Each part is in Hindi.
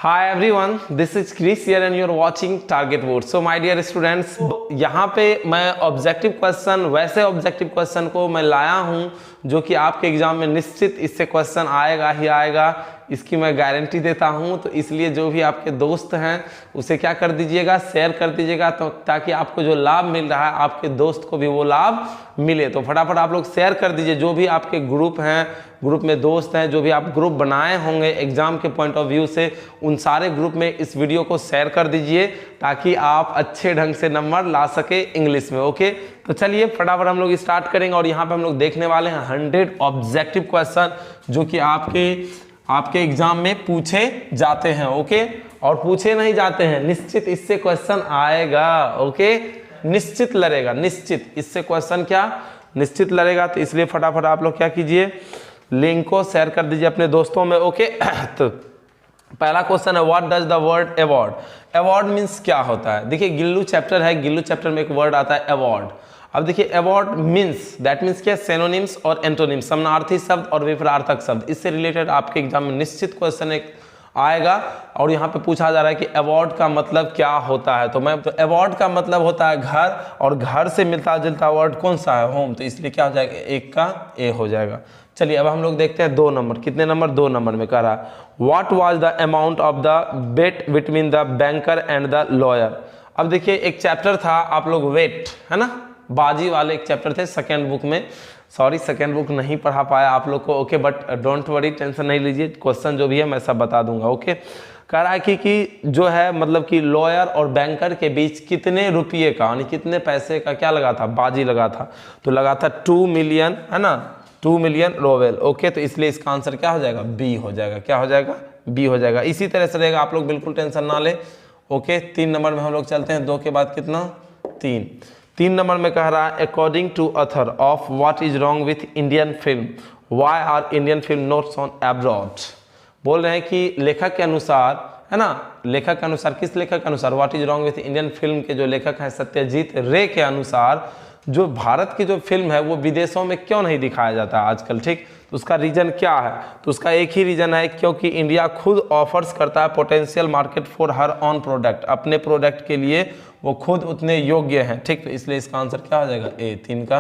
Hi everyone, this is Chris here and you're watching Target Board. So my dear students, यहाँ पे मैं ऑब्जेक्टिव क्वेश्चन, वैसे ऑब्जेक्टिव क्वेश्चन को मैं लाया हूँ जो कि आपके एग्जाम में निश्चित इससे क्वेश्चन आएगा ही आएगा, इसकी मैं गारंटी देता हूँ। तो इसलिए जो भी आपके दोस्त हैं उसे क्या कर दीजिएगा, शेयर कर दीजिएगा, तो ताकि आपको जो लाभ मिल रहा है आपके दोस्त को भी वो लाभ मिले। तो फटाफट आप लोग शेयर कर दीजिए, जो भी आपके ग्रुप हैं, ग्रुप में दोस्त हैं, जो भी आप ग्रुप बनाए होंगे एग्जाम के पॉइंट ऑफ व्यू से, उन सारे ग्रुप में इस वीडियो को शेयर कर दीजिए ताकि आप अच्छे ढंग से नंबर ला सके इंग्लिश में। ओके, तो चलिए फटाफट हम लोग स्टार्ट करेंगे। और यहाँ पे हम लोग देखने वाले हैं 100 ऑब्जेक्टिव क्वेश्चन जो कि आपके एग्जाम में पूछे जाते हैं। ओके, और पूछे नहीं जाते हैं, निश्चित इससे क्वेश्चन आएगा। ओके, निश्चित लड़ेगा, निश्चित इससे क्वेश्चन क्या निश्चित लड़ेगा। तो इसलिए फटाफट आप लोग क्या कीजिए, लिंक को शेयर कर दीजिए अपने दोस्तों में। ओके, तो पहला क्वेश्चन है, what does the word award. Award means क्या होता है। देखिए गिल्लू चैप्टर है, गिल्लू चैप्टर में एक वर्ड आता है अवार्ड। अब देखिए अवार्ड मीन्स, दैट मीन्स क्या, सिनोनिम्स और एंटोनिम्स, समानार्थी शब्द और विपरीतार्थक शब्द। इससे रिलेटेड आपके एग्जाम में निश्चित क्वेश्चन एक आएगा। और यहाँ पे पूछा जा रहा है कि अवार्ड का मतलब क्या होता है। तो अवार्ड का मतलब होता है घर, और घर से मिलता जुलता वर्ड कौन सा है, होम। तो इसलिए क्या हो जाएगा, एक का ए हो जाएगा। चलिए अब हम लोग देखते हैं 2 नंबर, कितने नंबर, 2 नंबर में कह रहा है, what was the amount of the bet between the banker and the lawyer. अब देखिए एक चैप्टर था, आप लोग वेट है ना, बाजी वाले एक चैप्टर थे सेकेंड बुक में। सॉरी सेकेंड बुक नहीं पढ़ा पाया आप लोग को। Okay, but don't worry, tension नहीं लीजिए, क्वेश्चन जो भी है मैं सब बता दूंगा। ओके, कह रहा है कि जो है मतलब कि लॉयर और बैंकर के बीच कितने रुपये का, यानी कितने पैसे का क्या लगा था, बाजी लगा था। तो लगा था 2 मिलियन, है ना, 2 मिलियन रोवेल। ओके, तो इसलिए इसका आंसर क्या हो जाएगा, बी हो जाएगा। क्या हो जाएगा, बी हो जाएगा। इसी तरह से रहेगा, आप लोग बिल्कुल टेंशन ना ले। ओके, 3 नंबर में हम लोग चलते हैं, 2 के बाद कितना, 3 नंबर में कह रहा है, according to author of what is wrong with Indian film, why are Indian film not shown abroad. बोल रहे हैं कि लेखक के अनुसार, है ना, लेखक के अनुसार, किस लेखक के अनुसार, what is wrong with Indian film के जो लेखक हैं सत्यजीत रे के अनुसार, जो भारत की जो फिल्म है वो विदेशों में क्यों नहीं दिखाया जाता आजकल। ठीक, तो उसका रीजन क्या है, तो उसका एक ही रीजन है, क्योंकि इंडिया खुद ऑफर्स करता है potential market for her on product, अपने प्रोडक्ट के लिए वो खुद उतने योग्य हैं। ठीक, तो इसलिए इसका आंसर क्या हो जाएगा, ए, 3 का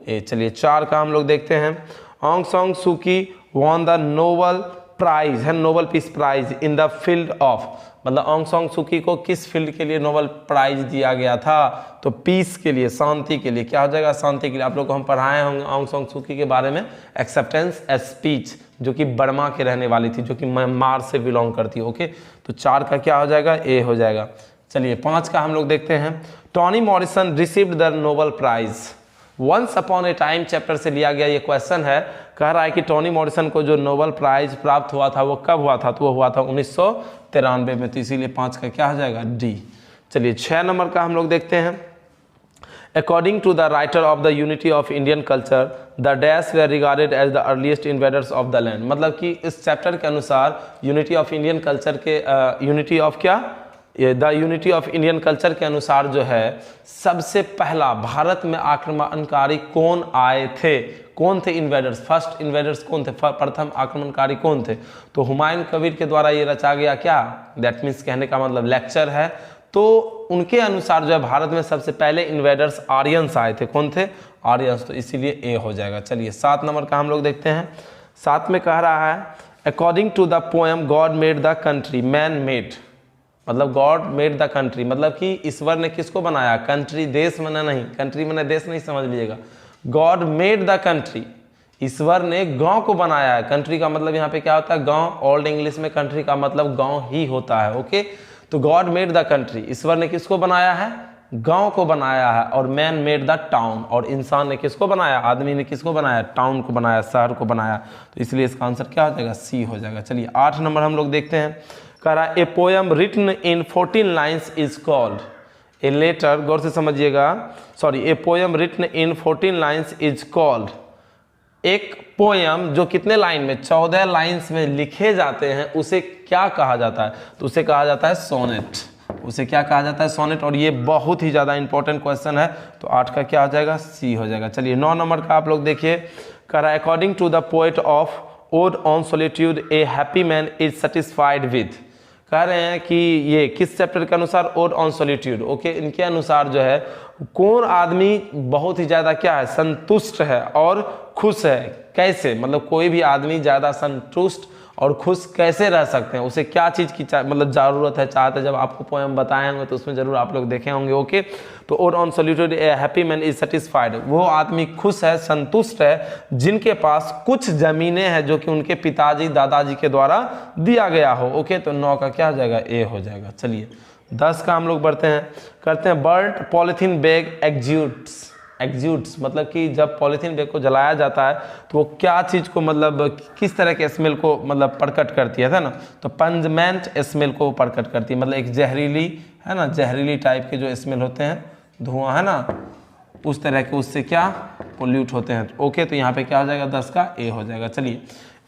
ए। चलिए 4 का हम लोग देखते हैं, ऑन्ग San Suu Kyi won the Nobel prize, है Nobel peace prize in the field of, मतलब ऑन्ग सांग सू की को किस फील्ड के लिए नोबल प्राइज दिया गया था, तो पीस के लिए, शांति के लिए। क्या हो जाएगा, शांति के लिए। आप लोग को हम पढ़ाए होंगे ऑन्ग सांग सू की के बारे में, एक्सेप्टेंस ए स्पीच, जो कि बर्मा के रहने वाली थी, जो कि म्यांमार से बिलोंग करती है। ओके, तो 4 का क्या हो जाएगा, ए हो जाएगा। चलिए 5 का हम लोग देखते हैं, Tony Morrison received the Nobel prize. Once upon a time chapter से लिया गया ये क्वेश्चन है। कह रहा है कि टॉनी मॉरिसन को जो नोबल प्राइज प्राप्त हुआ था वो कब हुआ था, तो वो हुआ था 1993 में। तो इसीलिए 5 का क्या हो जाएगा, डी। चलिए 6 नंबर का हम लोग देखते हैं, according to the writer of the unity of Indian culture the dash were regarded as the earliest invaders of the land. मतलब कि इस चैप्टर के अनुसार यूनिटी ऑफ इंडियन कल्चर के यूनिटी ऑफ क्या, the unity of Indian culture के अनुसार जो है सबसे पहला भारत में आक्रमणकारी कौन आए थे, कौन थे इन्वेडर्स, फर्स्ट इन्वेडर्स कौन थे, प्रथम आक्रमणकारी कौन थे, तो हुमायूं कबीर के द्वारा ये रचा गया क्या, दैट मीन्स कहने का मतलब लेक्चर है। तो उनके अनुसार जो है भारत में सबसे पहले इन्वेडर्स आर्यंस आए थे। कौन थे, आर्यंस। तो इसीलिए ए हो जाएगा। चलिए 7 नंबर का हम लोग देखते हैं, 7 में कह रहा है, according to the poem God made the country man made, मतलब गॉड मेड द कंट्री, मतलब कि ईश्वर ने किसको बनाया, कंट्री, देश बना नहीं, कंट्री बना देश नहीं, समझ लीजिएगा। गॉड मेड द कंट्री, ईश्वर ने गांव को बनाया है। कंट्री का मतलब यहाँ पे क्या होता है, गांव। ओल्ड इंग्लिश में कंट्री का मतलब गांव ही होता है। ओके, तो गॉड मेड द कंट्री, ईश्वर ने किसको बनाया है, गांव को बनाया है। और मैन मेड द टाउन, और इंसान ने किसको बनाया, आदमी ने किसको बनाया, टाउन को बनाया, शहर को बनाया। तो इसलिए इसका आंसर क्या हो जाएगा, सी हो जाएगा। चलिए 8 नंबर हम लोग देखते हैं, कह रहा है, a poem written in 14 lines is called a letter, गौर से समझिएगा, sorry, a poem written in 14 lines is called, एक पोएम जो कितने लाइन में, 14 लाइन्स में लिखे जाते हैं, उसे क्या कहा जाता है, तो उसे कहा जाता है सोनेट। उसे क्या कहा जाता है, सोनेट। और ये बहुत ही ज़्यादा इंपॉर्टेंट क्वेश्चन है। तो 8 का क्या हो जाएगा, सी हो जाएगा। चलिए 9 नंबर का आप लोग देखिए, कह रहा है, according to the poet of ode on solitude a happy man is satisfied with, कह रहे हैं कि ये किस चैप्टर के अनुसार, ओड ऑन सॉलिट्यूड। ओके, इनके अनुसार जो है कौन आदमी बहुत ही ज़्यादा क्या है, संतुष्ट है और खुश है। कैसे, मतलब कोई भी आदमी ज़्यादा संतुष्ट और खुश कैसे रह सकते हैं, उसे क्या चीज़ की मतलब ज़रूरत है, चाहते हैं। जब आपको पोएम बताए होंगे तो उसमें जरूर आप लोग देखे होंगे। ओके, तो odd on solitude, A happy man is satisfied, वो आदमी खुश है, संतुष्ट है जिनके पास कुछ ज़मीनें हैं जो कि उनके पिताजी दादाजी के द्वारा दिया गया हो। ओके, तो 9 का क्या हो जाएगा, ए हो जाएगा। चलिए 10 का हम लोग बढ़ते हैं, करते हैं। बर्न्ड पॉलीथीन बैग एक्ज्यूट्स, एक्ज्यूट्स मतलब कि जब पॉलीथीन बैग को जलाया जाता है तो वो क्या चीज़ को, मतलब किस तरह के स्मेल को मतलब प्रकट करती है ना, तो पंजमेंट स्मेल को प्रकट करती है, मतलब एक जहरीली है ना, जहरीली टाइप के जो स्मेल होते हैं, धुआं है ना, उस तरह के, उससे क्या पोल्यूट होते हैं। ओके, तो यहाँ पे क्या हो जाएगा, 10 का ए हो जाएगा। चलिए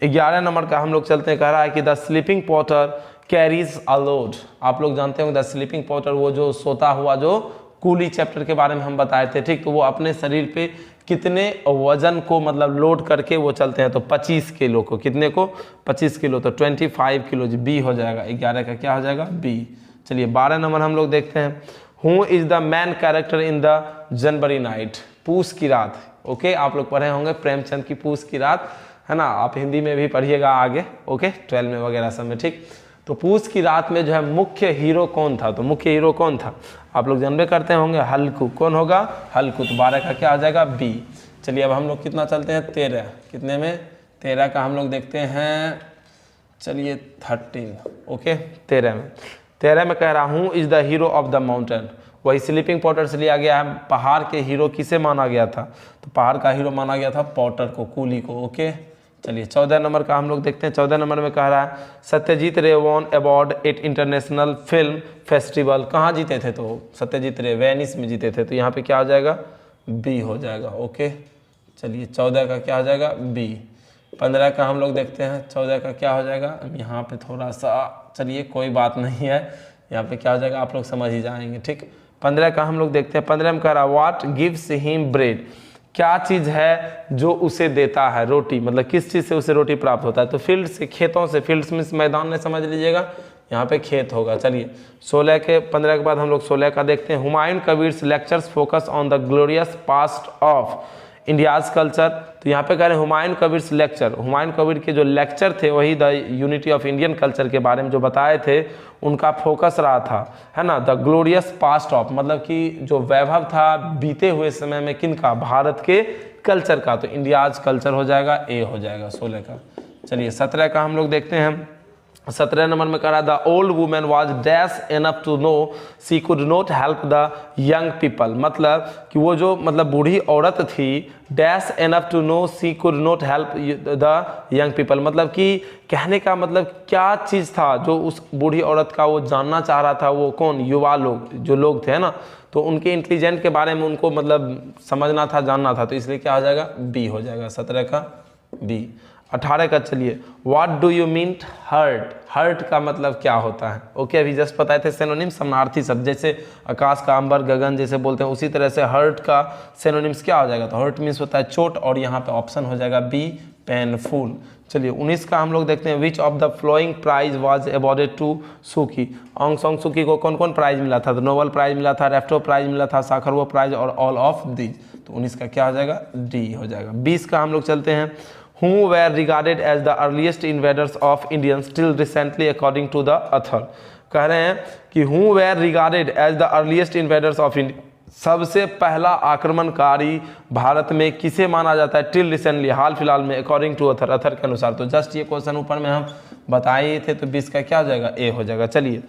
11 नंबर का हम लोग चलते हैं, कह रहा है कि the sleeping Potter carries a load. आप लोग जानते होंगे द स्लीपिंग पॉटर, वो जो सोता हुआ, जो कूली चैप्टर के बारे में हम बताए थे, ठीक। तो वो अपने शरीर पे कितने वजन को मतलब लोड करके वो चलते हैं, तो 25 किलो को, कितने को, 25 किलो, तो 25 किलो जी, बी हो जाएगा। 11 का क्या हो जाएगा, बी। चलिए 12 नंबर हम लोग देखते हैं, who is the man character in the January night, पूस की रात। ओके, आप लोग पढ़े होंगे प्रेमचंद की पूस की रात, है ना, आप हिंदी में भी पढ़िएगा आगे। ओके, 12 में वगैरह सब में, ठीक। तो पूस की रात में जो है मुख्य हीरो कौन था, तो मुख्य हीरो कौन था, आप लोग जानबे करते होंगे, हल्कू। कौन होगा, हल्कू। तो 12 का क्या आ जाएगा, बी। चलिए अब हम लोग कितना चलते हैं, 13, कितने में, 13 का हम लोग देखते हैं, चलिए 13। ओके, 13 में कह रहा हूँ is the hero of the mountain, वही स्लीपिंग पॉटर से लिया गया है। पहाड़ के हीरो किसे माना गया था, तो पहाड़ का हीरो माना गया था पॉटर को, कूली को। ओके, चलिए 14 नंबर का हम लोग देखते हैं। 14 नंबर में कह रहा है Satyajit Ray won award at international film festival, कहाँ जीते थे, तो सत्यजीत रे वेनिस में जीते थे, तो यहाँ पे क्या हो जाएगा, बी हो जाएगा। ओके, चलिए 14 का क्या हो जाएगा, बी। 15 का हम लोग देखते हैं, 14 का क्या हो जाएगा, यहाँ पे थोड़ा सा, चलिए कोई बात नहीं है, यहाँ पे क्या हो जाएगा आप लोग समझ ही जाएंगे, ठीक। 15 का हम लोग देखते हैं। 15 में कह रहा व्हाट गिव्स हिम ब्रेड, क्या चीज़ है जो उसे देता है रोटी, मतलब किस चीज़ से उसे रोटी प्राप्त होता है, तो फील्ड से, खेतों से, फील्ड्स में मैदान में समझ लीजिएगा, यहाँ पे खेत होगा। चलिए 15 के बाद हम लोग 16 का देखते हैं, Humayun Kabir's lectures focus on the glorious past of India's culture, तो यहाँ पे कह रहे हैं हुमायूं कबीर्स लेक्चर, हुमायूं कबीर के जो लेक्चर थे वही the unity of Indian culture के बारे में जो बताए थे, उनका फोकस रहा था, है ना, द ग्लोरियस पास्ट ऑफ, मतलब कि जो वैभव था बीते हुए समय में, किनका, भारत के कल्चर का, तो इंडियाज कल्चर हो जाएगा, ए हो जाएगा 16 का। चलिए 17 का हम लोग देखते हैं। 17 नंबर में कह रहा the old woman was dash enough to know she could not help the young people, मतलब कि वो जो मतलब बूढ़ी औरत थी, dash enough to know she could not help the young people, मतलब कि कहने का मतलब क्या चीज़ था जो उस बूढ़ी औरत का वो जानना चाह रहा था, वो कौन, युवा लोग, जो लोग थे ना, तो उनके इंटेलिजेंट के बारे में उनको मतलब समझना था, जानना था, तो इसलिए क्या हो जाएगा, बी हो जाएगा। 17 का बी। 18 का चलिए, what do you mean hurt, hurt का मतलब क्या होता है। ओके, अभी जस्ट बताए थे सिनोनिम, समानार्थी शब्द, जैसे आकाश का, अंबर, गगन जैसे बोलते हैं, उसी तरह से हर्ट का सिनोनिम्स क्या हो जाएगा, तो हर्ट मीन्स होता है चोट, और यहाँ पे ऑप्शन हो जाएगा बी, पेनफुल। चलिए 19 का हम लोग देखते हैं, which of the following prize was awarded to Suu Kyi, Aung San Suu Kyi को कौन कौन प्राइज मिला था, तो नोबेल प्राइज मिला था, रेफ्टो प्राइज मिला था, साखरवो प्राइज और ऑल ऑफ दीज, तो 19 का क्या हो जाएगा, डी हो जाएगा। 20 का हम लोग चलते हैं, who were regarded as the earliest invaders of Indians till recently according to the author, कह रहे हैं कि who were regarded as the earliest invaders of India, सबसे पहला आक्रमणकारी भारत में किसे माना जाता है, टिल रिसेंटली, हाल फिलहाल में, अकॉर्डिंग टू अथर, अथर के अनुसार, तो जस्ट ये क्वेश्चन ऊपर में हम बताए थे, तो 20 का क्या हो जाएगा, ए हो जाएगा। चलिए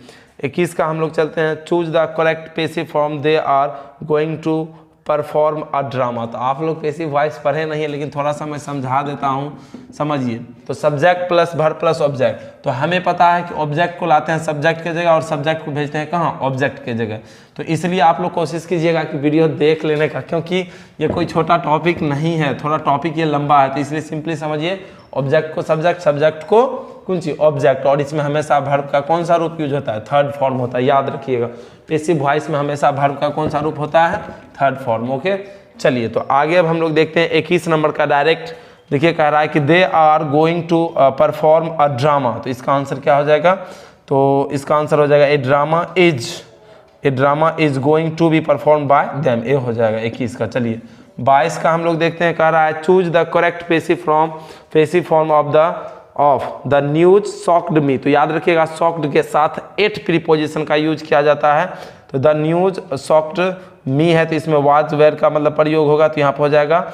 21 का हम लोग चलते हैं, choose the correct passive form, they are going to perform a drama, तो आप लोग पैसिव वॉइस पढ़े नहीं है, लेकिन थोड़ा सा मैं समझा देता हूँ, समझिए। तो subject plus verb plus object, तो हमें पता है कि ऑब्जेक्ट को लाते हैं सब्जेक्ट के जगह और सब्जेक्ट को भेजते हैं कहाँ, ऑब्जेक्ट के जगह, तो इसलिए आप लोग कोशिश कीजिएगा कि वीडियो देख लेने का, क्योंकि ये कोई छोटा टॉपिक नहीं है, थोड़ा टॉपिक ये लंबा है, तो इसलिए सिंपली समझिए, ऑब्जेक्ट को सब्जेक्ट, सब्जेक्ट को कौन सी, ऑब्जेक्ट, और इसमें हमेशा वर्ब का कौन सा रूप यूज होता है, थर्ड फॉर्म होता है, याद रखिएगा, पैसिव वॉइस में हमेशा वर्ब का कौन सा रूप होता है, थर्ड फॉर्म। ओके, चलिए तो आगे अब हम लोग देखते हैं 21 नंबर का डायरेक्ट, देखिए कह रहा है कि they are going to perform a drama, तो इसका आंसर क्या हो जाएगा, तो इसका आंसर हो जाएगा a drama is going to be perform by them, A हो जाएगा 21 का। चलिए 22 का हम लोग देखते हैं, कह रहा है choose the correct passive form of the news shocked me. तो याद रखिएगा सॉक्ड के साथ एट प्रीपोजिशन का यूज किया जाता है। तो द न्यूज सॉक्ड मी है तो इसमें वाज वेयर का मतलब प्रयोग होगा, तो यहाँ पर हो जाएगा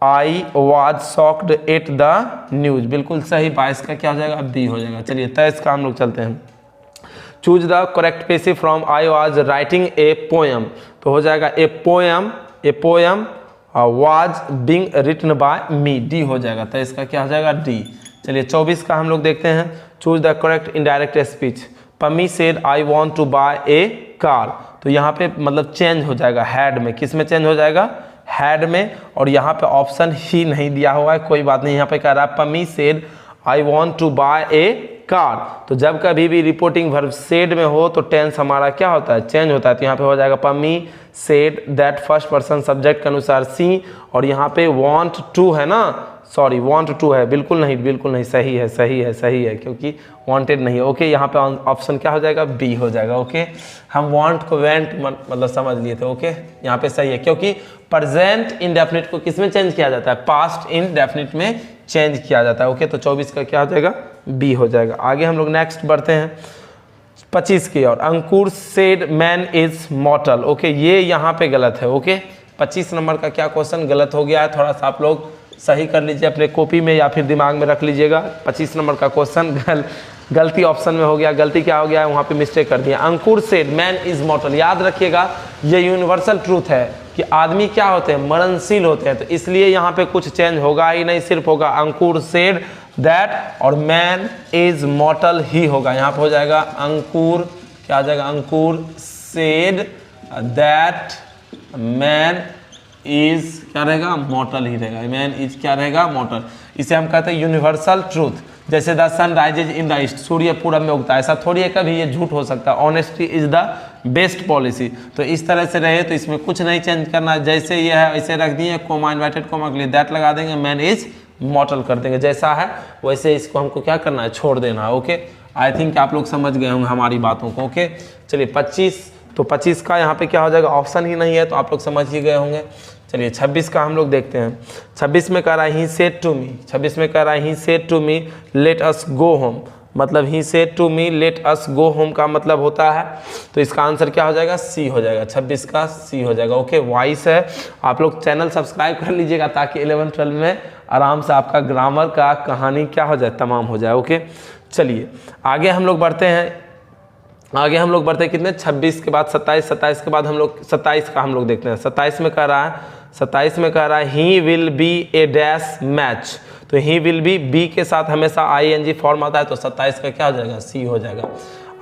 I was socked at the news, बिल्कुल सही। 22 का क्या हो जाएगा, बी हो जाएगा। चलिए 23 का हम लोग चलते हैं, choose the correct passive from I was writing a poem. तो हो जाएगा a poem was being written by me, D हो जाएगा। तो इसका क्या हो जाएगा, डी। चलिए 24 का हम लोग देखते हैं, choose the correct indirect speech. Pammi said I want to buy a car. तो यहाँ पे मतलब चेंज हो जाएगा हैड में, किस में चेंज हो जाएगा, हैड में। और यहाँ पे ऑप्शन ही नहीं दिया हुआ है, कोई बात नहीं। यहाँ पे कह रहा है Pammi said I want to buy a car. तो जब कभी भी रिपोर्टिंग वर्ब सेड में हो तो टेंस हमारा क्या होता है, चेंज होता है। तो यहाँ पे हो जाएगा Pammi said that, first person subject के अनुसार सी। और यहाँ पे वांट टू है ना, सॉरी वांट टू है, बिल्कुल नहीं, सही है क्योंकि वांटेड नहीं है। ओके, यहाँ पे ऑप्शन क्या हो जाएगा, बी हो जाएगा। ओके, हम वांट को वेंट मतलब समझ लिए थे। ओके, यहाँ पे सही है क्योंकि प्रेजेंट इंडेफिनिट को किस में चेंज किया जाता है, पास्ट इंडेफिनिट में चेंज किया जाता है। ओके, तो 24 का क्या हो जाएगा, बी हो जाएगा। आगे हम लोग नेक्स्ट बढ़ते हैं 25 की ओर। Ankur said man is mortal. Okay, ये यहाँ पे गलत है। ओके, 25 नंबर का क्या क्वेश्चन गलत हो गया है, थोड़ा सा आप लोग सही कर लीजिए अपने कॉपी में या फिर दिमाग में रख लीजिएगा। 25 नंबर का क्वेश्चन गलती ऑप्शन में हो गया, गलती क्या हो गया है, वहाँ पे मिस्टेक कर दिया। अंकुर सेड मैन इज मॉर्टल, याद रखिएगा ये यूनिवर्सल ट्रूथ है कि आदमी क्या होते हैं, मरणशील होते हैं। तो इसलिए यहाँ पे कुछ चेंज होगा ही नहीं, सिर्फ होगा अंकुर सेड दैट और मैन इज मॉर्टल ही होगा। यहाँ पे हो जाएगा अंकुर, क्या आ जाएगा, अंकुर सेड दैट मैन इज क्या रहेगा, मॉर्टल ही रहेगा। मैन इज क्या रहेगा, मॉर्टल। इसे हम कहते हैं यूनिवर्सल ट्रूथ। जैसे the sun rises in the east, सूर्य पूरब में उगता है, ऐसा थोड़ी है कभी ये झूठ हो सकता है। Honesty is the best policy. तो इस तरह से रहे, तो इसमें कुछ नहीं चेंज करना, जैसे ये है वैसे रख दिए, कोमा इन्वर्टेड कोमा के लिए दैट लगा देंगे, मैन इज मॉर्टल कर देंगे, जैसा है वैसे इसको हमको क्या करना है, छोड़ देना है। ओके, आई थिंक आप लोग समझ गए होंगे हमारी बातों को। ओके, चलिए 25, तो 25 का यहाँ पे क्या हो जाएगा, ऑप्शन ही नहीं है, तो आप लोग समझ ही गए होंगे। चलिए 26 का हम लोग देखते हैं। 26 में कह रहा है ही सेड टू मी, 26 में कह रहा है he said to me let us go home, मतलब he said to me let us go home का मतलब होता है, तो इसका आंसर क्या हो जाएगा, सी हो जाएगा। 26 का सी हो जाएगा। ओके, वॉइस है, आप लोग चैनल सब्सक्राइब कर लीजिएगा ताकि 11-12 में आराम से आपका ग्रामर का कहानी क्या हो जाए, तमाम हो जाए। ओके, चलिए आगे हम लोग बढ़ते हैं। आगे हम लोग बढ़ते हैं कितने, 26 के बाद 27, 27 के बाद हम लोग 27 का हम लोग देखते हैं। 27 में कह रहा है, 27 में कह रहा है he will be A dash match. तो ही विल बी के साथ हमेशा ING फॉर्म आता है, तो 27 का क्या हो जाएगा, सी हो जाएगा।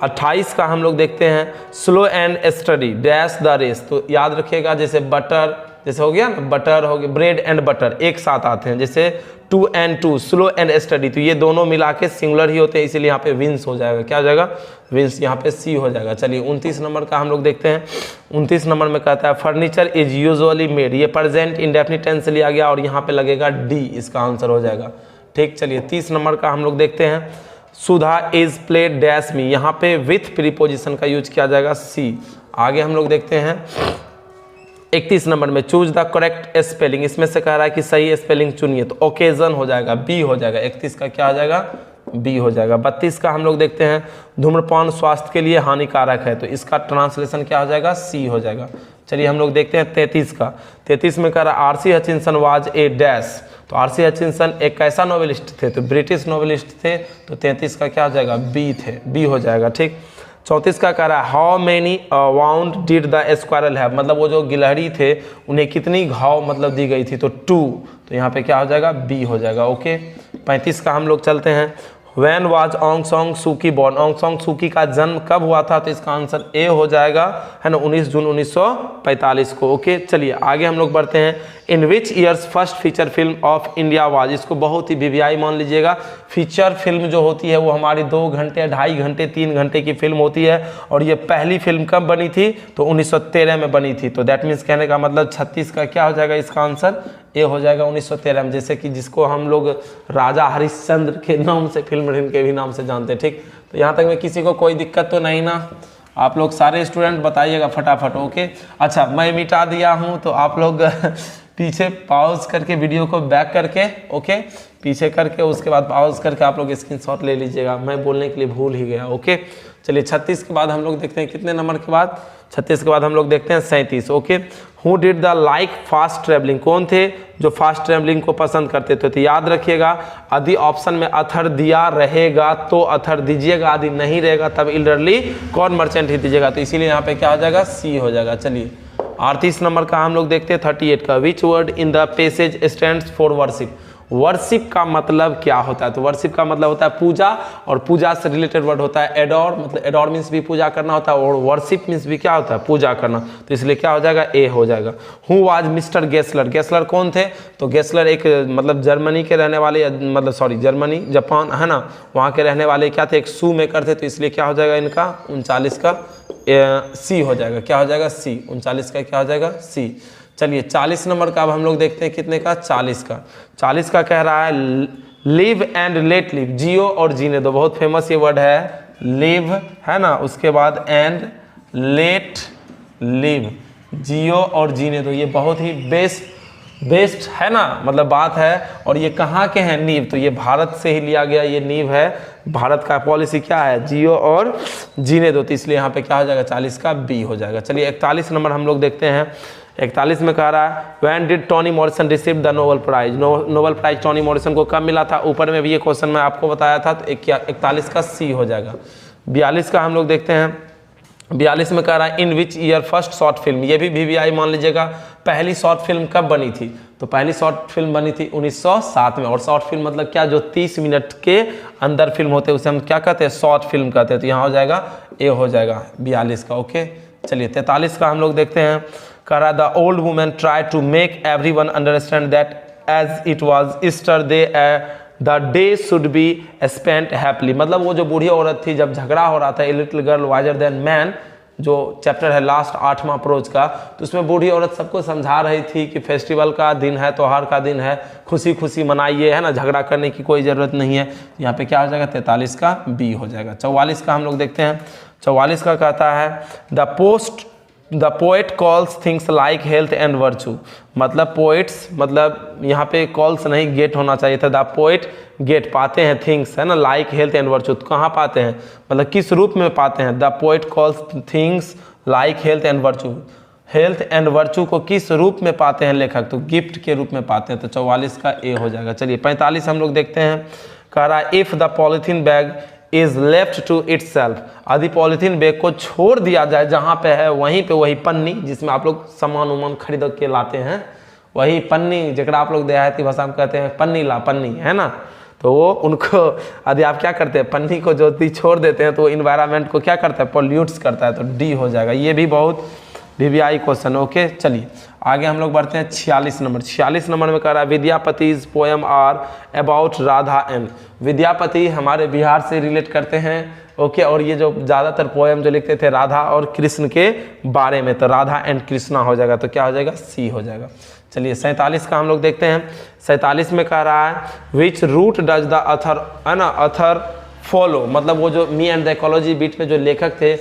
28 का हम लोग देखते हैं slow and steady dash the race. तो याद रखिएगा जैसे बटर, जैसे हो गया ना, बटर हो गया, ब्रेड एंड बटर एक साथ आते हैं, जैसे 2 and 2 स्लो एंड स्टडी, तो ये दोनों मिला के सिंगुलर ही होते हैं, इसीलिए यहाँ पे विंस हो जाएगा। क्या हो जाएगा, विंस, यहाँ पे सी हो जाएगा। चलिए 29 नंबर का हम लोग देखते हैं। 29 नंबर में कहता है फर्नीचर इज यूजुअली मेड, ये प्रेजेंट इंडेफिनिट टेंस से लिया गया और यहाँ पे लगेगा डी, इसका आंसर हो जाएगा। ठीक, चलिए 30 नंबर का हम लोग देखते हैं। सुधा इज प्लेड डैश मी, यहाँ पे विथ प्रीपोजिशन का यूज किया जाएगा, सी। आगे हम लोग देखते हैं 31 नंबर में चूज द करेक्ट स्पेलिंग, इसमें से कह रहा है कि सही स्पेलिंग चुनिए, तो ओकेजन हो जाएगा, बी हो जाएगा। 31 का क्या हो जाएगा, बी हो जाएगा। 32 का हम लोग देखते हैं धूम्रपान स्वास्थ्य के लिए हानिकारक है, तो इसका ट्रांसलेशन क्या हो जाएगा, सी हो जाएगा। चलिए हम लोग देखते हैं 33 का। 33 में कह रहा है RC Hutchinson was a dash, तो RC हचिंसन एक कैसा नॉवेलिस्ट थे, तो ब्रिटिश नॉवेलिस्ट थे, तो 33 का क्या हो जाएगा, बी थे, बी हो जाएगा। ठीक, 34 का कह रहा है how many wound did the squirrel have, मतलब वो जो गिलहरी थे उन्हें कितनी घाव मतलब दी गई थी, तो 2, तो यहाँ पे क्या हो जाएगा, बी हो जाएगा। ओके, 35 का हम लोग चलते हैं। When was Aung song Suki born, Aung song सूकी का जन्म कब हुआ था, तो इसका आंसर ए हो जाएगा, है ना, 19 जून 1945 को। ओके, चलिए आगे हम लोग बढ़ते हैं। In which years first feature film of India was, इसको बहुत ही VVI मान लीजिएगा। फीचर फिल्म जो होती है वो हमारी 2 घंटे 2.5 घंटे 3 घंटे की फिल्म होती है, और ये पहली फिल्म कब बनी थी, तो 1913 में बनी थी। तो दैट मीन्स कहने का मतलब 36 का क्या हो जाएगा, इसका आंसर ए हो जाएगा 1913 में, जैसे कि जिसको हम लोग राजा हरिश्चंद्र के नाम से, फिल्म के भी नाम से जानते हैं। ठीक, तो यहाँ तक में किसी को कोई दिक्कत तो नहीं ना? आप लोग सारे स्टूडेंट बताइएगा फटाफट। ओके, अच्छा मैं मिटा दिया हूँ, तो आप लोग पीछे पॉज करके वीडियो को बैक करके, ओके, पीछे करके उसके बाद पॉज करके आप लोग स्क्रीनशॉट ले लीजिएगा, मैं बोलने के लिए भूल ही गया। ओके, चलिए 36 के बाद हम लोग देखते हैं कितने नंबर के बाद, 36 के बाद हम लोग देखते हैं 37। Okay, who did the like fast travelling, कौन थे जो फास्ट ट्रेवलिंग को पसंद करते थे? तो याद रखिएगा, यदि ऑप्शन में अथर दिया रहेगा तो अथर दीजिएगा, यदि नहीं रहेगा तब इल्डरली कौन मर्चेंट ही दीजिएगा। तो इसीलिए यहाँ पे क्या हो जाएगा? सी हो जाएगा। चलिए 38 नंबर का हम लोग देखते हैं 38 का, which word in the passage stands for worship. Worship का मतलब क्या होता है? तो वर्शिप का मतलब होता है पूजा, और पूजा से रिलेटेड वर्ड होता है एडोर, मतलब एडोर मीन्स भी पूजा करना होता है, और वर्शिप मीन्स भी क्या होता है? पूजा करना। तो इसलिए क्या हो जाएगा? ए हो जाएगा। Who was mister Gessler, Gessler कौन थे? तो गेस्लर एक मतलब जर्मनी के रहने वाले, मतलब सॉरी जर्मनी जापान है ना, वहाँ के रहने वाले क्या थे? एक शू मेकर थे। तो इसलिए क्या हो जाएगा इनका 39 का सी हो जाएगा। क्या हो जाएगा? सी। 39 का क्या हो जाएगा? सी। चलिए 40 नंबर का अब हम लोग देखते हैं कितने का? 40 का। 40 का कह रहा है लिव एंड लेट लिव, जियो और जीने दो, बहुत फेमस ये वर्ड है, लिव है ना, उसके बाद एंड लेट लिव, जियो और जीने दो, ये बहुत ही बेस्ट है ना, मतलब बात है। और ये कहाँ के हैं? नींव, तो ये भारत से ही लिया गया ये नींव है। भारत का पॉलिसी क्या है? जियो और जीने दो। तो इसलिए यहाँ पे क्या हो जाएगा? 40 का बी हो जाएगा। चलिए 41 नंबर हम लोग देखते हैं। 41 में कह रहा है when did Tony Morrison receive the Nobel prize, Nobel prize Tony Morrison को कब मिला था? ऊपर में भी ये क्वेश्चन मैं आपको बताया था। तो 41 का सी हो जाएगा। 42 का हम लोग देखते हैं। 42 में कह रहा है in which year first short film, ये भी VVI मान लीजिएगा, पहली शॉर्ट फिल्म कब बनी थी? तो पहली शॉर्ट फिल्म बनी थी 1907 में। और शॉर्ट फिल्म मतलब क्या? जो 30 मिनट के अंदर फिल्म होते हैं उसे हम क्या कहते हैं? शॉर्ट फिल्म कहते हैं। तो यहाँ हो जाएगा ए हो जाएगा 42 का। ओके, चलिए 43 का हम लोग देखते हैं। कह रहा the old woman try to make everyone understand that as it was Easter day the day should be spent happily, मतलब वो जो बूढ़ी औरत थी, जब झगड़ा हो रहा था, a little girl visor then man, जो चैप्टर है लास्ट 8वां अप्रोच का, तो उसमें बूढ़ी औरत सबको समझा रही थी कि फेस्टिवल का दिन है, त्योहार का दिन है, खुशी खुशी मनाइए, है ना, झगड़ा करने की कोई ज़रूरत नहीं है। यहाँ पे क्या हो जाएगा? 43 का बी हो जाएगा। 44 का हम लोग देखते हैं। 44 का कहता है the poet calls things like health and virtue, मतलब पोएट्स, मतलब यहाँ पे कॉल्स नहीं गेट होना चाहिए था। द पोएट गेट पाते हैं थिंग्स, है ना, लाइक हेल्थ एंड वर्चू, कहाँ पाते हैं, मतलब किस रूप में पाते हैं? The poet calls things like health and virtue, health and virtue को किस रूप में पाते हैं लेखक? तो गिफ्ट के रूप में पाते हैं। तो 44 का ए हो जाएगा। चलिए 45 हम लोग देखते हैं। कह रहा है if the polythene bag is left to itself, यदि पॉलीथीन बैग को छोड़ दिया जाए जहाँ पे है वहीं पे, वही पन्नी जिसमें आप लोग सामान उमान खरीद के लाते हैं, वही पन्नी जरा आप लोग देहाती भाषा में कहते हैं पन्नी ला पन्नी, है ना, तो वो उनको यदि आप क्या करते हैं, पन्नी को जो छोड़ देते हैं तो इन्वायरमेंट को क्या करता है? पोल्यूट्स करता है। तो डी हो जाएगा। ये भी बहुत VVI क्वेश्चन। ओके, चलिए आगे हम लोग बढ़ते हैं 46 नंबर। 46 नंबर में कह रहा है Vidyapati's poem are about Radha and, Vidyapati हमारे बिहार से रिलेट करते हैं। ओके, और ये जो ज़्यादातर पोएम जो लिखते थे राधा और कृष्ण के बारे में, तो राधा एंड कृष्णा हो जाएगा। तो क्या हो जाएगा? सी हो जाएगा। चलिए 47 का हम लोग देखते हैं। 47 में कह रहा है which route does the author, है ना, अथर फॉलो, मतलब वो जो me and the ecology bit में जो लेखक थे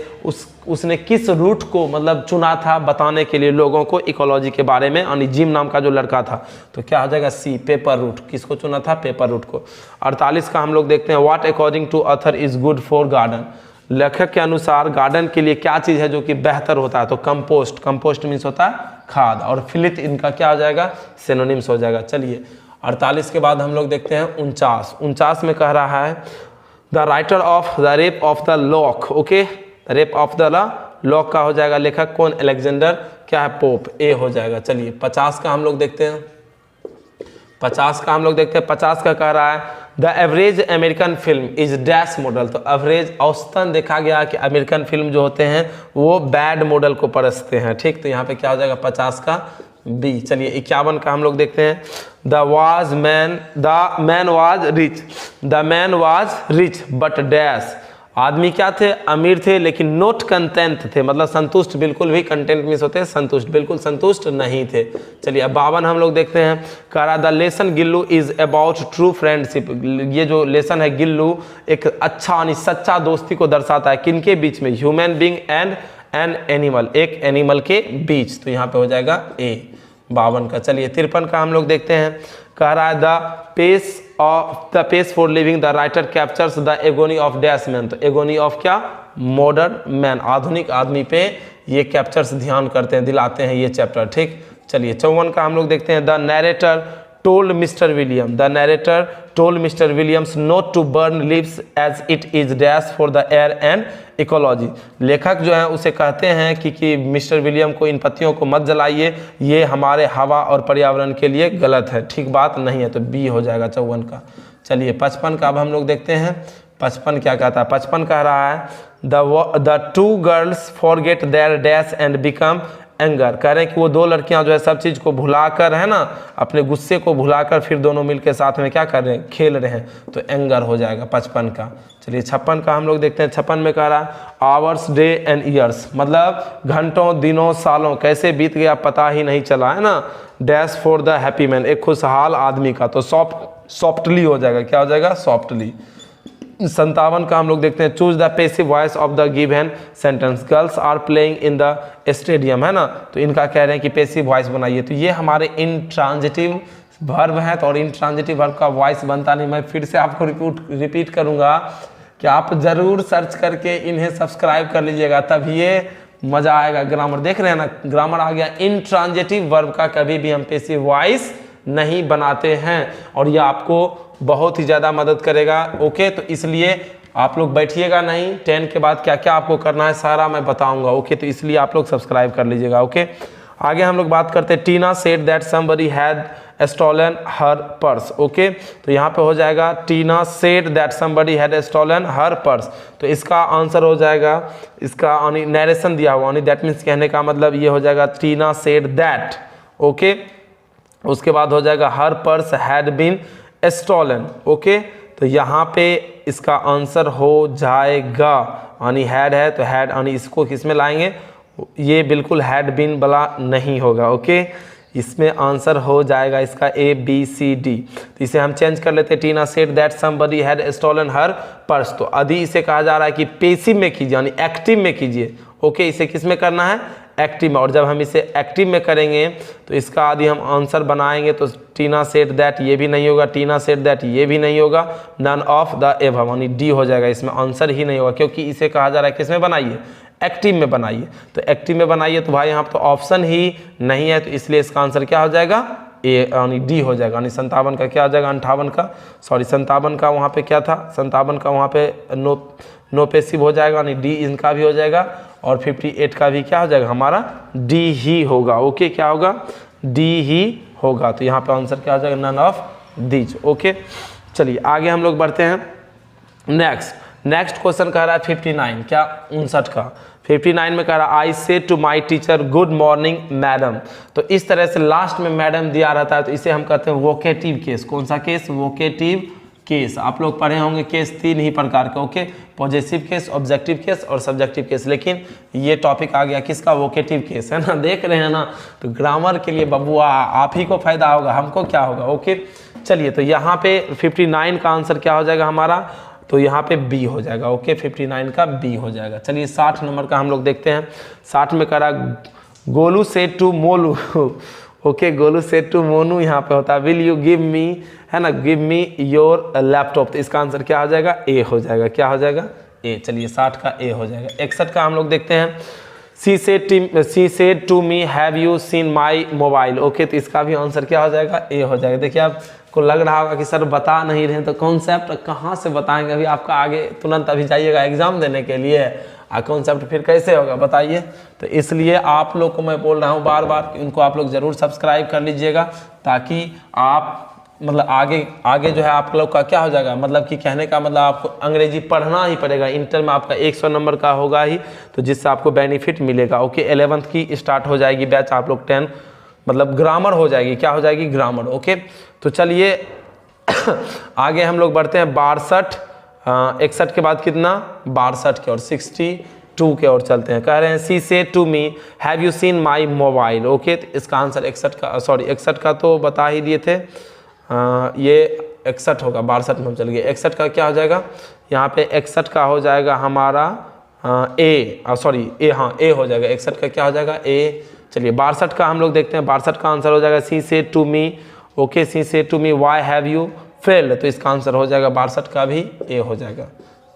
उसने किस रूट को मतलब चुना था बताने के लिए लोगों को इकोलॉजी के बारे में, और जिम नाम का जो लड़का था। तो क्या हो जाएगा? सी, पेपर रूट। किसको चुना था? पेपर रूट को। 48 का हम लोग देखते हैं what according to author is good for garden, लेखक के अनुसार गार्डन के लिए क्या चीज़ है जो कि बेहतर होता है? तो कंपोस्ट, कंपोस्ट मीन्स होता है खाद, और फिलित इनका क्या हो जाएगा? सिनोनिम्स हो जाएगा। चलिए 48 के बाद हम लोग देखते हैं 49। 49 में कह रहा है the writer of the rape of the lock. Okay, rape of the lock का हो जाएगा लेखक कौन? अलेक्जेंडर क्या है? पोप। ए हो जाएगा। चलिए 50 का हम लोग देखते हैं। 50 का हम लोग देखते हैं। 50 का कह रहा है the average American film is dash model, तो एवरेज औसतन देखा गया कि अमेरिकन फिल्म जो होते हैं वो बैड मॉडल को परसते हैं। ठीक, तो यहाँ पे क्या हो जाएगा? 50 का बी। चलिए 51 का हम लोग देखते हैं the man was rich but dash आदमी क्या थे, अमीर थे, लेकिन नॉट कंटेंट थे, मतलब संतुष्ट बिल्कुल भी, कंटेंट मीन्स होते हैं संतुष्ट, बिल्कुल संतुष्ट नहीं थे। चलिए अब 52 हम लोग देखते हैं। कह रहा the lesson Gillu is about true friendship. ये जो लेसन है गिल्लू एक अच्छा यानी सच्चा दोस्ती को दर्शाता है, किनके बीच में, human being and an animal, एक एनिमल के बीच। तो यहाँ पे हो जाएगा ए 52 का। चलिए 53 का हम लोग देखते हैं। कह रहा है the pace for living the writer captures the agony of dash man. तो एगोनी ऑफ क्या, मॉडर्न मैन, आधुनिक आदमी पे ये कैप्चर्स ध्यान करते हैं, दिलाते हैं ये चैप्टर, ठीक। चलिए 54 का हम लोग देखते हैं। The narrator told mister William, the narrator told mister Williams not to burn leaves as it is dash for the air and ecology. लेखक जो है उसे कहते हैं कि मिस्टर विलियम को इन पत्तियों को मत जलाइए, ये हमारे हवा और पर्यावरण के लिए गलत है, ठीक बात नहीं है। तो बी हो जाएगा 54 का। चलिए 55 का अब हम लोग देखते हैं। 55 क्या कहता है, 55 कह रहा है the two girls forget their dash and become anger. कह रहे हैं कि वो दो लड़कियां जो है सब चीज़ को भुलाकर, है ना, अपने गुस्से को भुलाकर फिर दोनों मिलकर साथ में क्या कर रहे हैं, खेल रहे हैं। तो एंगर हो जाएगा 55 का। चलिए 56 का हम लोग देखते हैं। 56 में कह रहा है आवर्स डे एंड ईयर्स, मतलब घंटों दिनों सालों कैसे बीत गया पता ही नहीं चला, है ना। Dash for the happy man, एक खुशहाल आदमी का। तो सॉफ्टली हो जाएगा, क्या हो जाएगा, सॉफ्टली। 57 का हम लोग देखते हैं। Choose the passive voice of the given sentence, girls are playing in the stadium, है ना। तो इनका कह रहे हैं कि पैसिव वॉइस बनाइए। तो ये हमारे इंट्रांजिटिव वर्ब हैं, तो और इंट्रांजिटिव वर्ब का वॉइस बनता नहीं। मैं फिर से आपको रिपीट करूंगा कि आप जरूर सर्च करके इन्हें सब्सक्राइब कर लीजिएगा, तब ये मजा आएगा। ग्रामर देख रहे हैं ना, ग्रामर आ गया। इंट्रांजिटिव वर्ब का कभी भी हम पैसिव वॉइस नहीं बनाते हैं, और ये आपको बहुत ही ज़्यादा मदद करेगा। ओके, तो इसलिए आप लोग बैठिएगा नहीं, 10 के बाद क्या क्या आपको करना है सारा मैं बताऊंगा। ओके, तो इसलिए आप लोग सब्सक्राइब कर लीजिएगा। ओके, आगे हम लोग बात करते हैं। Tina said that somebody had stolen her purse. Okay, तो यहाँ पे हो जाएगा Tina said that somebody had stolen her purse. तो इसका आंसर हो जाएगा, इसका नरेशन दिया हुआ, दैट मीन्स कहने का मतलब ये हो जाएगा टीना सेड दैट। ओके, उसके बाद हो जाएगा her purse had been stolen. Okay, तो यहाँ पे इसका आंसर हो जाएगा, यानी हैड है तो हैड, यानी इसको किस में लाएंगे, ये बिल्कुल हैड बीन वाला नहीं होगा। ओके, इसमें आंसर हो जाएगा इसका ए बी सी डी। तो इसे हम चेंज कर लेते हैं। Tina said that somebody had stolen her purse. तो अभी इसे कहा जा रहा है कि पेसिव में कीजिए, यानी एक्टिव में कीजिए। ओके, इसे किस में करना है, एक्टिव में। और जब हम इसे एक्टिव में करेंगे तो इसका आदि हम आंसर बनाएंगे तो टीना सेड दैट ये भी नहीं होगा, टीना सेड दैट ये भी नहीं होगा, नन ऑफ द एबव, यानी डी हो जाएगा। इसमें आंसर ही नहीं होगा, क्योंकि इसे कहा जा रहा है किस में बनाइए, एक्टिव में बनाइए। तो एक्टिव में बनाइए तो भाई यहाँ तो ऑप्शन ही नहीं है, तो इसलिए इसका आंसर क्या हो जाएगा, ए, यानी डी हो जाएगा। यानी 57 का क्या हो जाएगा, 58 का, सॉरी 57 का वहाँ पे क्या था, 57 का वहाँ पे नो पैसिव हो जाएगा, यानी डी इनका भी हो जाएगा। और 58 का भी क्या हो जाएगा, हमारा डी ही होगा। ओके, क्या होगा, डी ही होगा। तो यहाँ पे आंसर क्या हो जाएगा, नन ऑफ दीज। ओके, चलिए आगे हम लोग बढ़ते हैं। नेक्स्ट क्वेश्चन कह रहा है 59, क्या 59 का। 59 में कह रहा है I say to my teacher good morning madam. तो इस तरह से लास्ट में मैडम दिया रहता है, तो इसे हम कहते हैं वोकेटिव केस। कौन सा केस, वोकेटिव केस। आप लोग पढ़े होंगे केस 3 ही प्रकार के। Okay, positive case, objective case और सब्जेक्टिव केस। लेकिन ये टॉपिक आ गया किसका, वोकेटिव केस, है ना। देख रहे हैं ना, तो ग्रामर के लिए बबुआ आप ही को फायदा होगा, हमको क्या होगा। ओके, चलिए तो यहाँ पे 59 का आंसर क्या हो जाएगा हमारा, तो यहाँ पे बी हो जाएगा। ओके, 59 का बी हो जाएगा। चलिए 60 नंबर का हम लोग देखते हैं। 60 में कह रहा गोलू से टू मोलू। ओके, गोलू से टू मोनू यहाँ पे होता है विल यू गिव मी, है ना, गिव मी योर लैपटॉप। तो इसका आंसर क्या हो जाएगा, ए हो जाएगा। क्या हो जाएगा, ए। चलिए 60 का ए हो जाएगा। 61 का हम लोग देखते हैं। She said to me have you seen my mobile. Okay, तो इसका भी आंसर क्या हो जाएगा, ए हो जाएगा। देखिए आपको लग रहा होगा कि सर बता नहीं रहे, तो कॉन्सेप्ट कहाँ से बताएंगे, अभी आपका आगे तुरंत अभी जाइएगा एग्जाम देने के लिए, कॉन्सेप्ट फिर कैसे होगा बताइए। तो इसलिए आप लोग को मैं बोल रहा हूँ बार बार, इनको आप लोग ज़रूर सब्सक्राइब कर लीजिएगा, ताकि आप मतलब आगे जो है आप लोग का क्या हो जाएगा, मतलब कि कहने का मतलब आपको अंग्रेजी पढ़ना ही पड़ेगा। इंटर में आपका 100 नंबर का होगा ही, तो जिससे आपको बेनिफिट मिलेगा। ओके, 11th की स्टार्ट हो जाएगी बैच, आप लोग 10 मतलब ग्रामर हो जाएगी, क्या हो जाएगी, ग्रामर। ओके, तो चलिए आगे हम लोग बढ़ते हैं। 61 के बाद कितना 62 के और 62 के और चलते हैं। कह रहे हैं she say to me have you seen my mobile. Okay, तो इसका आंसर 61 का, सॉरी 61 का तो बता ही दिए थे, ये 61 होगा, 62 में हम चल गए। 61 का क्या हो जाएगा, यहाँ पे 61 का हो जाएगा हमारा ए, सॉरी ए, हाँ ए हो जाएगा। 61 का क्या हो जाएगा ए। चलिए 62 का हम लोग देखते हैं। 62 का आंसर हो जाएगा सी say to me. Okay, she say to me why have you failed, तो इसका आंसर हो जाएगा 62 का भी ए हो जाएगा।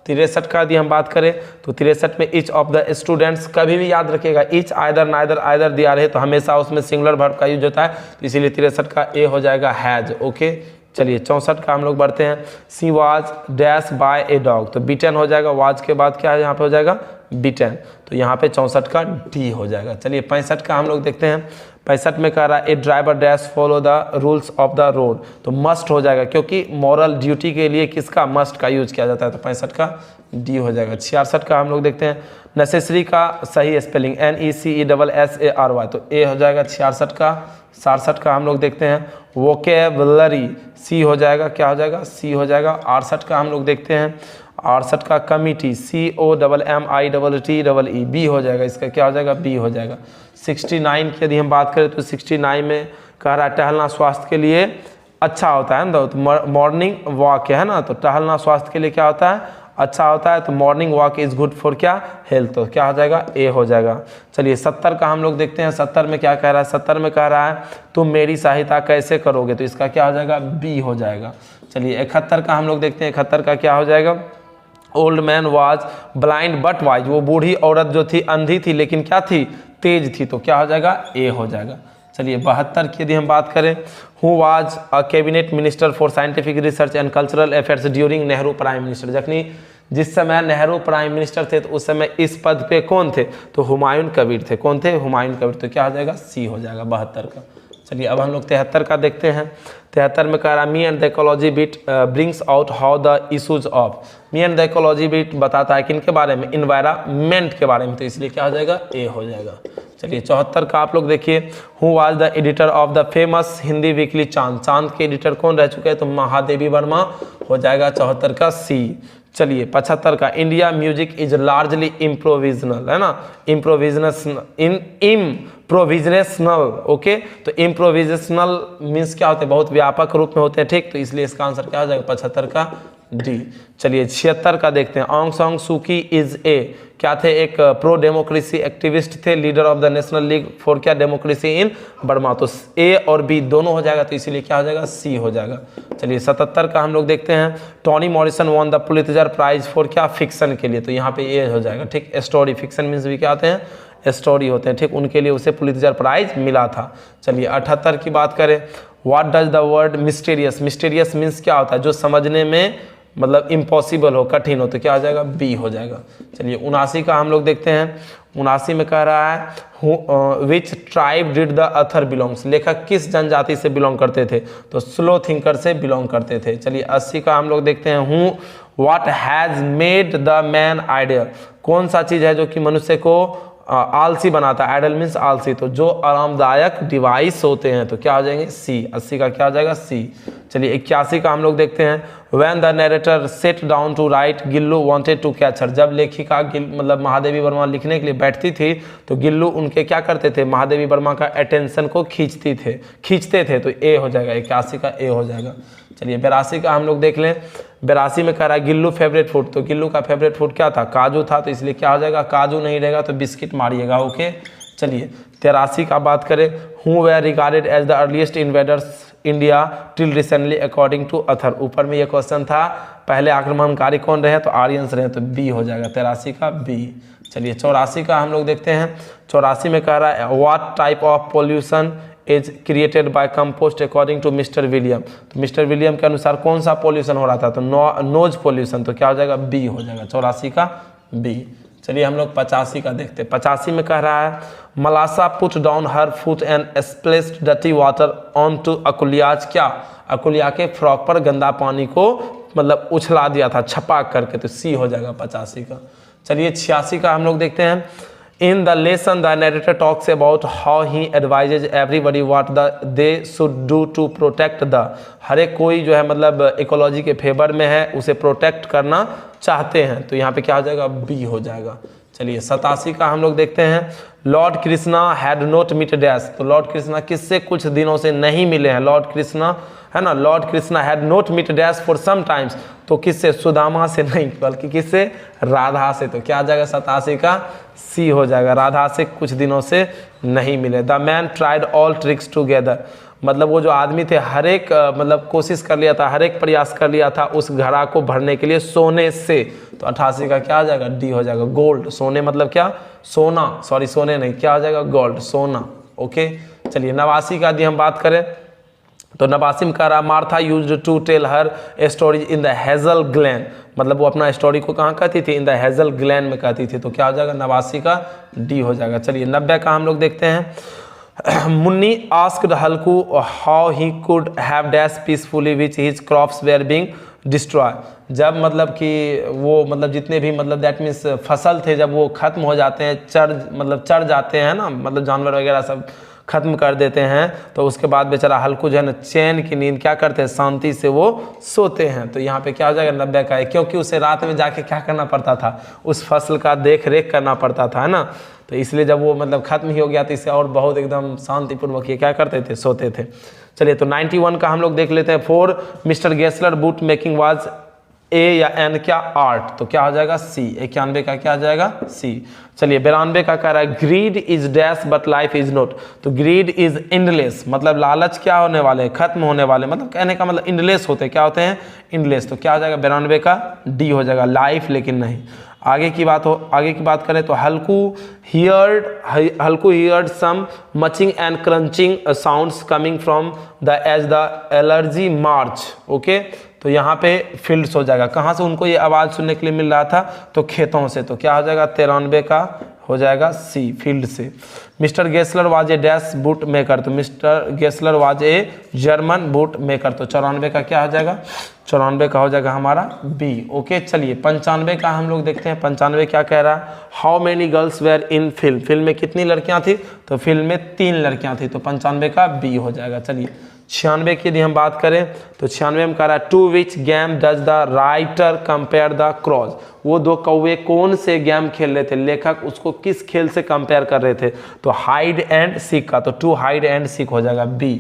63 का यदि हम बात करें तो 63 में ईच ऑफ द स्टूडेंट्स, कभी भी याद रखिएगा ईच आइदर नाइदर आइदर दिया रहे तो हमेशा उसमें सिंगुलर वर्ब का यूज होता है, तो इसीलिए 63 का ए हो जाएगा हैज। ओके, चलिए 64 का हम लोग बढ़ते हैं। She was dash by a dog, तो बीटन हो जाएगा, वाज के बाद क्या है यहाँ पे हो जाएगा बीटन, तो यहाँ पे 64 का डी हो जाएगा। चलिए 65 का हम लोग देखते हैं। 65 में कह रहा है a driver dash follow the rules of the road, तो मस्ट हो जाएगा क्योंकि मॉरल ड्यूटी के लिए किसका मस्ट का यूज किया जाता है, तो 65 का डी हो जाएगा। 66 का हम लोग देखते हैं। नेसेसरी का सही स्पेलिंग NECESSARY, तो ए हो जाएगा 66 का। 67 का हम लोग देखते हैं। वोकेबलरी सी हो जाएगा, क्या हो जाएगा सी हो जाएगा। 68 का हम लोग देखते हैं। 68 का कमिटी COMMITTEE बी हो जाएगा, इसका क्या हो जाएगा बी हो जाएगा। 69 की यदि हम बात करें तो 69 में कह रहा है टहलना स्वास्थ्य के लिए अच्छा होता है ना, तो मॉर्निंग वॉक है ना, तो टहलना स्वास्थ्य के लिए क्या होता है अच्छा होता है, तो morning walk is good for क्या हेल्थ, तो क्या हो जाएगा ए हो जाएगा। चलिए 70 का हम लोग देखते हैं। 70 में क्या कह रहा है, 70 में कह रहा है तुम मेरी सहायता कैसे करोगे, तो इसका क्या हो जाएगा बी हो जाएगा। चलिए 71 का हम लोग देखते हैं। 71 का क्या हो जाएगा, old man was blind but wise, वो बूढ़ी औरत जो थी अंधी थी लेकिन क्या थी तेज थी, तो क्या हो जाएगा ए हो जाएगा। चलिए 72 की यदि हम बात करें, who was a cabinet minister for scientific research and cultural affairs during Nehru prime minister, जखनी जिस समय नेहरू प्राइम मिनिस्टर थे तो उस समय इस पद पे कौन थे, तो हुमायूं कबीर थे। कौन थे, हुमायूं कबीर, तो क्या हो जाएगा सी हो जाएगा 72 का। चलिए अब हम लोग 73 का देखते हैं। 73 में कह रहा मी and the ecology bit brings out how the issues of, me and the ecology bit बताता है किन के बारे में, इन्वायरमेंट के बारे में, तो इसलिए क्या हो जाएगा ए हो जाएगा। चलिए 74 का आप लोग देखिए, who was the editor of the famous Hindi weekly चांद, चांद के एडिटर कौन रह चुके हैं, तो महादेवी वर्मा हो जाएगा 74 का सी। चलिए 75 का, इंडिया म्यूजिक इज लार्जली इम्प्रोविजनल, है ना, इम्प्रोविजनेशनल। ओके, तो इम्प्रोविजेशनल मीन्स क्या होते हैं, बहुत व्यापक रूप में होते हैं, ठीक, तो इसलिए इसका आंसर क्या हो जाएगा 75 का डी। चलिए 76 का देखते हैं। ऑंग सांग सूकी इज ए, क्या थे, एक प्रो डेमोक्रेसी एक्टिविस्ट थे, leader of the national league for क्या डेमोक्रेसी इन बर्मा, तो ए और बी दोनों हो जाएगा, तो इसीलिए क्या हो जाएगा सी हो जाएगा। चलिए 77 का हम लोग देखते हैं। Tony Morrison won the Pulitzer prize for क्या फिक्शन के लिए, तो यहाँ पे ए हो जाएगा, ठीक। स्टोरी, फिक्शन मीन्स भी क्या होते हैं स्टोरी होते हैं, ठीक, उनके लिए उसे पुलित्जर प्राइज मिला था। चलिए 78 की बात करें, what does the word mysterious, mysterious means क्या होता है, जो समझने में मतलब इम्पॉसिबल हो, कठिन हो, तो क्या हो जाएगा बी हो जाएगा। चलिए 79 का हम लोग देखते हैं। 79 में कह रहा है which tribe did the Athar belongs, लेखक किस जनजाति से बिलोंग करते थे, तो स्लो थिंकर से बिलोंग करते थे। चलिए 80 का हम लोग देखते हैं। Who what has made the man ideal, कौन सा चीज़ है जो कि मनुष्य को आलसी बनाता है, आइडल मीन्स आलसी, तो जो आरामदायक डिवाइस होते हैं, तो क्या हो जाएंगे सी। 80 का क्या हो जाएगा सी। चलिए 81 का हम लोग देखते हैं। When the narrator sat down to write Gillu wanted to catch her, जब लेखिका मतलब महादेवी वर्मा लिखने के लिए बैठती थी तो गिल्लू उनके क्या करते थे, महादेवी वर्मा का अटेंशन को खींचते थे, तो ए हो जाएगा। 81 का ए हो जाएगा। चलिए 82 का हम लोग देख लें। 82 में कह रहा है गिल्लू फेवरेट फूड, तो गिल्लू का फेवरेट फूड क्या था, काजू था, तो इसलिए क्या हो जाएगा काजू नहीं रहेगा तो बिस्किट मारिएगा। ओके, चलिए 83 का बात करें। Who were regarded as the earliest invaders India till recently according to author, ऊपर में ये क्वेश्चन था पहले आक्रमणकारी कौन रहे, तो आर्यंस रहे, तो बी हो जाएगा 83 का बी। चलिए 84 का हम लोग देखते हैं। 84 में कह रहा है what type of pollution is created by compost according to mister William, तो मिस्टर विलियम के अनुसार कौन सा पोल्यूशन हो रहा था, तो नोज पोल्यूशन, तो क्या हो जाएगा बी हो जाएगा 84 का बी। चलिए हम लोग 85 का देखते हैं। 85 में कह रहा है Malasa put down her foot and splashed dirty water on to Akulia's, क्या अकुलिया के फ्रॉक पर गंदा पानी को मतलब उछला दिया था छपाक करके, तो सी हो जाएगा 85 का। चलिए 86 का हम लोग देखते हैं। In the lesson, the narrator talks about how he advises everybody what they should do to protect the। हर एक कोई जो है मतलब इकोलॉजी के फेवर में है, उसे प्रोटेक्ट करना चाहते हैं। तो यहाँ पे क्या हो जाएगा, बी हो जाएगा। चलिए 87 का हम लोग देखते हैं। Lord Krishna had not meet dash. तो लॉर्ड कृष्णा किससे कुछ दिनों से नहीं मिले हैं, लॉर्ड कृष्णा है ना। Lord Krishna had not meet dash for some times. तो किससे, सुदामा से नहीं बल्कि किससे, राधा से। तो क्या आ जाएगा 87 का सी हो जाएगा, राधा से कुछ दिनों से नहीं मिले। The man tried all tricks together. मतलब वो जो आदमी थे हर एक मतलब कोशिश कर लिया था, हर एक प्रयास कर लिया था उस घड़ा को भरने के लिए सोने से। तो 88 का क्या आ जाएगा, डी हो जाएगा, गोल्ड। सोने मतलब क्या, सोना, सॉरी सोने नहीं, क्या आ जाएगा, गोल्ड, सोना। ओके चलिए 89 का यदि हम बात करें तो 89 में कह रहा Martha used to tell her story in the hazel glen. मतलब वो अपना स्टोरी को कहाँ कहती थी, इन द हेजल ग्लैन में कहती थी। तो क्या हो जाएगा, 89 का डी हो जाएगा। चलिए 90 का हम लोग देखते हैं। Munni asked Halku how he could have dash peacefully which his crops were being destroy. जब मतलब कि वो मतलब जितने भी मतलब दैट मीन्स फसल थे जब वो खत्म हो जाते हैं, चढ़ जाते हैं ना, मतलब जानवर वगैरह सब खत्म कर देते हैं, तो उसके बाद बेचारा हल्कू जो है ना चैन की नींद क्या करते हैं, शांति से वो सोते हैं। तो यहाँ पे क्या हो जाएगा, 90 का है, क्योंकि उसे रात में जाके क्या करना पड़ता था, उस फसल का देख रेख करना पड़ता था, है ना। तो इसलिए जब वो मतलब खत्म ही हो गया तो इसे और बहुत एकदम शांतिपूर्वक ये क्या करते थे, सोते थे। चलिए तो 91 का हम लोग देख लेते हैं। For mister Gessler boot making was a या एन क्या, आर्ट। तो क्या हो जाएगा, सी। 91 का क्या आ जाएगा, सी। चलिए 92 का कह रहा है grid is dash but life is not. तो ग्रीड इज एंडलेस, मतलब लालच क्या होने वाले, खत्म होने वाले, मतलब कहने का मतलब एंडलेस होते, क्या होते हैं, एंडलेस। तो क्या हो जाएगा 92 का डी हो जाएगा, लाइफ लेकिन नहीं। आगे की बात करें तो Halku heard some munching and crunching sounds coming from the edge the allergy march. Okay तो यहाँ पे फील्ड्स हो जाएगा, कहाँ से उनको ये आवाज़ सुनने के लिए मिल रहा था, तो खेतों से। तो क्या हो जाएगा 93 का हो जाएगा सी, फील्ड से। Mister Gessler was a dash boot maker. तो mister Gessler was a German boot maker. तो 94 का क्या हो जाएगा, 94 का हो जाएगा हमारा बी। ओके चलिए 95 का हम लोग देखते हैं। 95 क्या कह रहा है, how many girls were in film. Film में कितनी लड़कियां थी, तो फिल्म में 3 लड़कियां थी। तो 95 का बी हो जाएगा। चलिए 96 की यदि हम बात करें तो 96 में कह रहा है to which game does the writer compare the crows. वो दो कौवे कौन से गेम खेल रहे थे, लेखक उसको किस खेल से कंपेयर कर रहे थे, तो हाइड एंड सीक का। तो टू हाइड एंड सीक हो जाएगा बी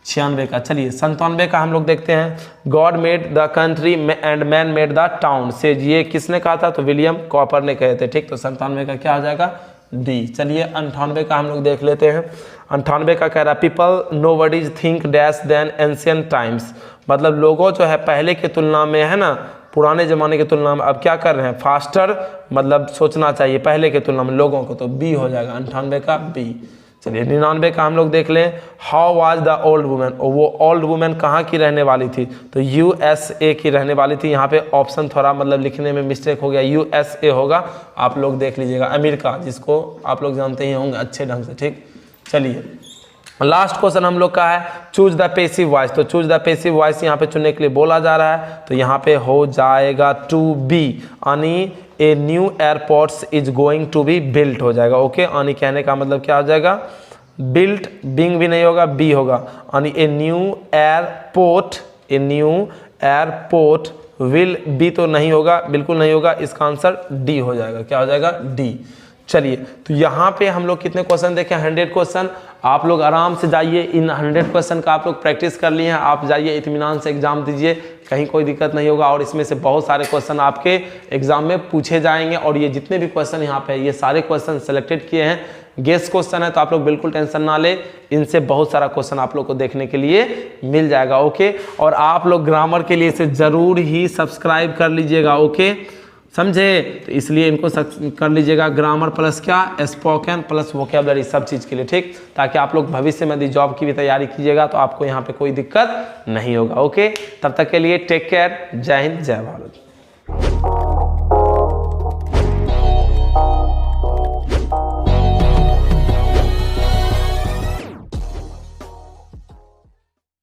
96 का। चलिए 97 का हम लोग देखते हैं। God made the country and man made the town से, ये किसने कहा था, तो विलियम कॉपर ने कहे थे। ठीक तो 97 का क्या हो जाएगा, डी। चलिए 98 का हम लोग देख लेते हैं। 98 का कह रहा है people no bodies think dash than ancient times. मतलब लोगों जो है पहले की तुलना में, है ना, पुराने ज़माने की तुलना में अब क्या कर रहे हैं, फास्टर मतलब सोचना चाहिए पहले की तुलना में लोगों को। तो बी हो जाएगा 98 का बी। चलिए 99 का हम लोग देख लें। How was the old women. और वो ओल्ड वुमेन कहाँ की रहने वाली थी, तो USA की रहने वाली थी। यहाँ पे ऑप्शन थोड़ा मतलब लिखने में मिस्टेक हो गया, USA होगा, आप लोग देख लीजिएगा, अमेरिका, जिसको आप लोग जानते ही होंगे अच्छे ढंग से। ठीक चलिए लास्ट क्वेश्चन हम लोग का है चूज द पैसिव वॉइस। तो चूज द पैसिव वॉइस यहाँ पे चुनने के लिए बोला जा रहा है, तो यहाँ पे हो जाएगा टू बी, यानी a new airports is going to be built हो जाएगा। ओके यानी कहने का मतलब क्या हो जाएगा, बिल्ट, बिंग भी नहीं होगा, बी होगा, यानी a new airport will be तो नहीं होगा, बिल्कुल नहीं होगा, इसका आंसर डी हो जाएगा। क्या हो जाएगा, डी। चलिए तो यहाँ पे हम लोग कितने क्वेश्चन देखें, 100 क्वेश्चन। आप लोग आराम से जाइए, इन 100 क्वेश्चन का आप लोग प्रैक्टिस कर लिए हैं, आप जाइए इत्मीनान से एग्जाम दीजिए, कहीं कोई दिक्कत नहीं होगा। और इसमें से बहुत सारे क्वेश्चन आपके एग्जाम में पूछे जाएंगे, और ये जितने भी क्वेश्चन यहाँ पे ये सारे क्वेश्चन सेलेक्टेड किए हैं, गेस क्वेश्चन है, तो आप लोग बिल्कुल टेंशन ना ले, इनसे बहुत सारा क्वेश्चन आप लोग को देखने के लिए मिल जाएगा। ओके और आप लोग ग्रामर के लिए इसे जरूर ही सब्सक्राइब कर लीजिएगा। ओके समझे, तो इसलिए इनको कर लीजिएगा, ग्रामर प्लस क्या, स्पोकन प्लस वोकैबुलरी, सब चीज़ के लिए। ठीक, ताकि आप लोग भविष्य में यदि जॉब की भी तैयारी कीजिएगा तो आपको यहाँ पे कोई दिक्कत नहीं होगा। ओके तब तक के लिए टेक केयर, जय हिंद, जय भारत।